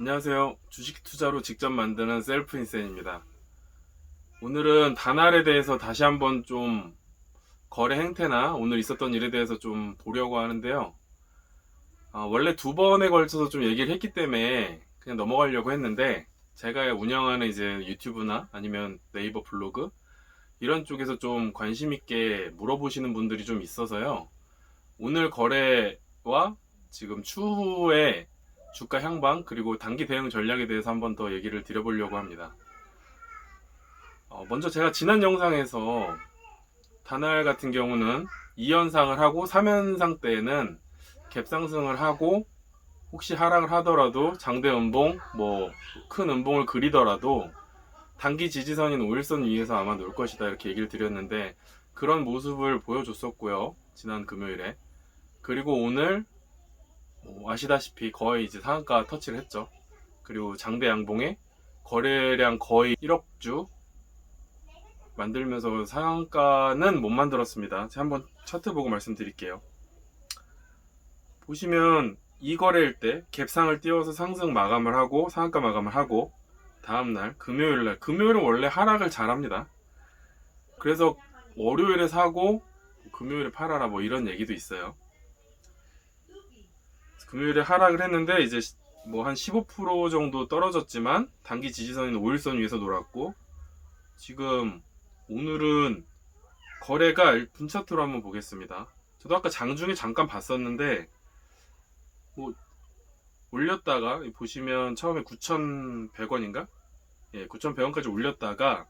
안녕하세요. 주식 투자로 직접 만드는 셀프 인센입니다. 오늘은 단알에 대해서 다시 한번 좀 거래 행태나 오늘 있었던 일에 대해서 좀 보려고 하는데요. 원래 두 번에 걸쳐서 좀 얘기를 했기 때문에 그냥 넘어가려고 했는데 제가 운영하는 이제 유튜브나 아니면 네이버 블로그 이런 쪽에서 좀 관심 있게 물어보시는 분들이 좀 있어서요. 오늘 거래와 지금 추후에 주가 향방 그리고 단기 대응 전략에 대해서 한번 더 얘기를 드려보려고 합니다. 먼저 제가 지난 영상에서 단알 같은 경우는 2연상을 하고 3연상 때에는 갭 상승을 하고 혹시 하락을 하더라도 장대 음봉 큰 음봉을 그리더라도 단기 지지선인 5일선 위에서 아마 놀 것이다 이렇게 얘기를 드렸는데 그런 모습을 보여줬었고요. 지난 금요일에. 그리고 오늘 아시다시피 거의 이제 상한가 터치를 했죠. 그리고 장대 양봉에 거래량 거의 1억 주 만들면서 상한가는 못 만들었습니다. 제가 한번 차트 보고 말씀드릴게요. 보시면 이 거래일 때 갭상을 띄워서 상승 마감을 하고 상한가 마감을 하고 다음날 금요일은 원래 하락을 잘합니다. 그래서 월요일에 사고 금요일에 팔아라 뭐 이런 얘기도 있어요. 금요일에 하락을 했는데 이제 뭐 한 15% 정도 떨어졌지만 단기 지지선인 5일선 위에서 놀았고 지금 오늘은 거래가 분차트로 한번 보겠습니다. 저도 아까 장중에 잠깐 봤었는데 뭐 올렸다가 보시면 처음에 9,100원인가? 예, 9,100원까지 올렸다가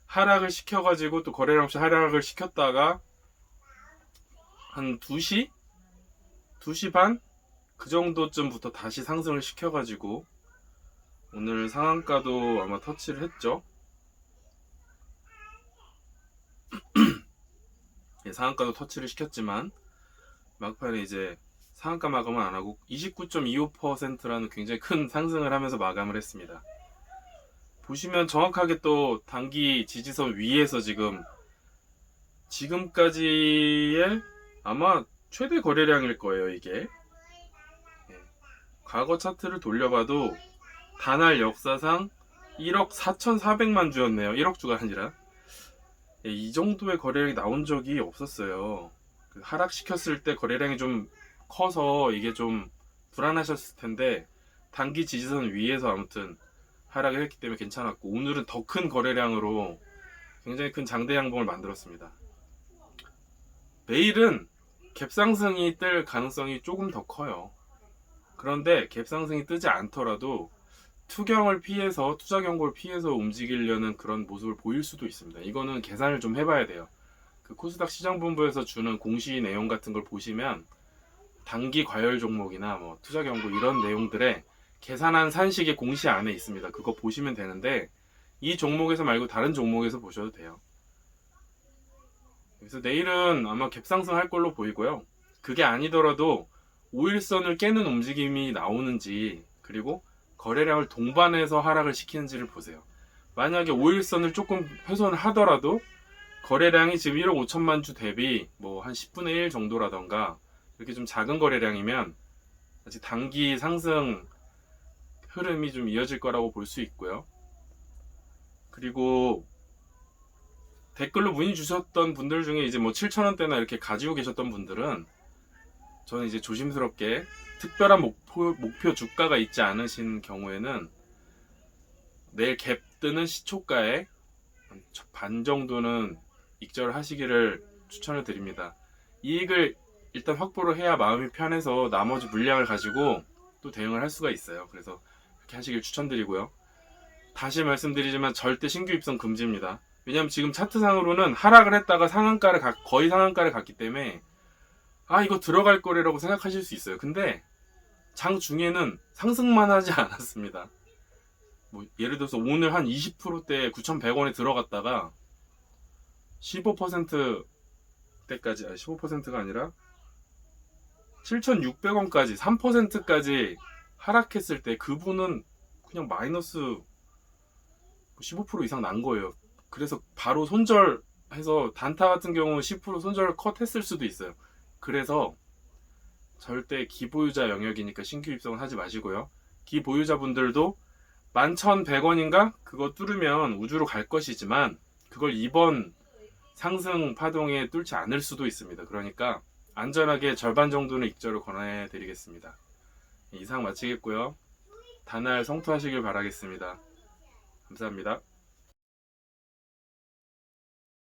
하락을 시켜가지고 또 거래량 없이 하락을 시켰다가 한 2시? 2시 반? 그 정도쯤부터 다시 상승을 시켜가지고 오늘 상한가도 아마 터치를 했죠. 예, 상한가도 터치를 시켰지만 막판에 이제 상한가 마감은 안 하고 29.25%라는 굉장히 큰 상승을 하면서 마감을 했습니다. 보시면 정확하게 또 단기 지지선 위에서 지금까지의 아마 최대 거래량일 거예요, 이게. 예. 과거 차트를 돌려봐도 단알 역사상 1억 4,400만 주였네요. 1억 주가 아니라. 예, 이 정도의 거래량이 나온 적이 없었어요. 하락시켰을 때 거래량이 좀 커서 이게 좀 불안하셨을 텐데 단기 지지선 위에서 아무튼 하락을 했기 때문에 괜찮았고 오늘은 더 큰 거래량으로 굉장히 큰 장대 양봉을 만들었습니다. 내일은 갭상승이 뜰 가능성이 조금 더 커요. 그런데 갭상승이 뜨지 않더라도 투경을 피해서 투자 경고를 피해서 움직이려는 그런 모습을 보일 수도 있습니다. 이거는 계산을 좀 해봐야 돼요. 그 코스닥 시장본부에서 주는 공시 내용 같은 걸 보시면 단기 과열 종목이나 뭐 투자 경고 이런 내용들에 계산한 산식이 공시 안에 있습니다. 그거 보시면 되는데 이 종목에서 말고 다른 종목에서 보셔도 돼요. 그래서 내일은 아마 갭상승 할 걸로 보이고요. 그게 아니더라도 5일선을 깨는 움직임이 나오는지 그리고 거래량을 동반해서 하락을 시키는지를 보세요. 만약에 5일선을 조금 훼손을 하더라도 거래량이 지금 1억 5천만 주 대비 뭐 한 10분의 1 정도라던가 이렇게 좀 작은 거래량이면 아직 단기 상승 흐름이 좀 이어질 거라고 볼 수 있고요. 그리고 댓글로 문의 주셨던 분들 중에 이제 뭐 7,000원대나 이렇게 가지고 계셨던 분들은 저는 이제 조심스럽게 특별한 목표 주가가 있지 않으신 경우에는 내일 갭 뜨는 시초가에 반 정도는 익절을 하시기를 추천을 드립니다. 이익을 일단 확보를 해야 마음이 편해서 나머지 물량을 가지고 또 대응을 할 수가 있어요. 그래서 그렇게 하시길 추천드리고요. 다시 말씀드리지만 절대 신규 입성 금지입니다. 왜냐면 지금 차트상으로는 하락을 했다가 거의 상한가를 갔기 때문에 이거 들어갈 거래라고 생각하실 수 있어요. 근데 장 중에는 상승만 하지 않았습니다. 뭐 예를 들어서 오늘 한 20%대 9,100원에 들어갔다가 15%대까지 15%가 아니라 7,600원까지 3%까지 하락했을 때 그분은 그냥 마이너스 15% 이상 난 거예요. 그래서 바로 손절해서 단타 같은 경우 10% 손절 컷 했을 수도 있어요. 그래서 절대 기보유자 영역이니까 신규 입성은 하지 마시고요. 보유자분들도 11,100원인가? 그거 뚫으면 우주로 갈 것이지만 그걸 이번 상승 파동에 뚫지 않을 수도 있습니다. 그러니까 안전하게 절반 정도는 익절을 권해드리겠습니다. 이상 마치겠고요. 다날 성투하시길 바라겠습니다. 감사합니다.